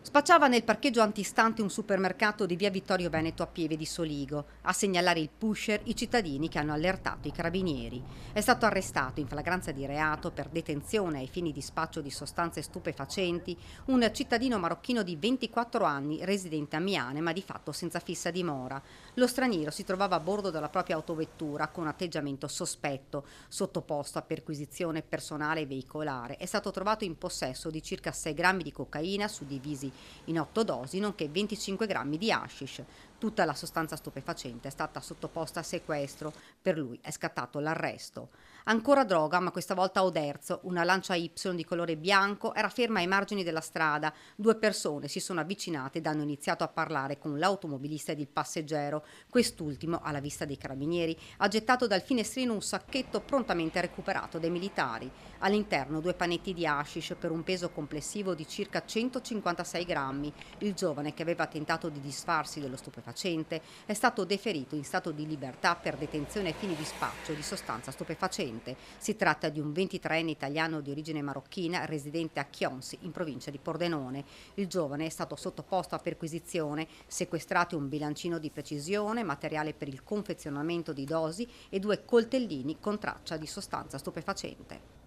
Spacciava nel parcheggio antistante un supermercato di via Vittorio Veneto a Pieve di Soligo. A segnalare il pusher i cittadini che hanno allertato i carabinieri. È stato arrestato in flagranza di reato per detenzione ai fini di spaccio di sostanze stupefacenti un cittadino marocchino di 24 anni residente a Miane ma di fatto senza fissa dimora. Lo straniero si trovava a bordo della propria autovettura con atteggiamento sospetto, sottoposto a perquisizione personale e veicolare. È stato trovato in possesso di circa 6 grammi di cocaina suddivisi in 8 dosi, nonché 25 grammi di hashish. Tutta la sostanza stupefacente è stata sottoposta a sequestro. Per lui è scattato l'arresto. Ancora droga, ma questa volta a Oderzo. Una Lancia Y di colore bianco era ferma ai margini della strada. Due persone si sono avvicinate ed hanno iniziato a parlare con l'automobilista ed il passeggero. Quest'ultimo, alla vista dei carabinieri, ha gettato dal finestrino un sacchetto prontamente recuperato dai militari. All'interno 2 panetti di hashish per un peso complessivo di circa 156 grammi. Il giovane, che aveva tentato di disfarsi dello stupefacente, è stato deferito in stato di libertà per detenzione ai fini di spaccio di sostanza stupefacente. Si tratta di un 23enne italiano di origine marocchina residente a Chionsi, in provincia di Pordenone. Il giovane è stato sottoposto a perquisizione, sequestrati un bilancino di precisione, materiale per il confezionamento di dosi e 2 coltellini con traccia di sostanza stupefacente.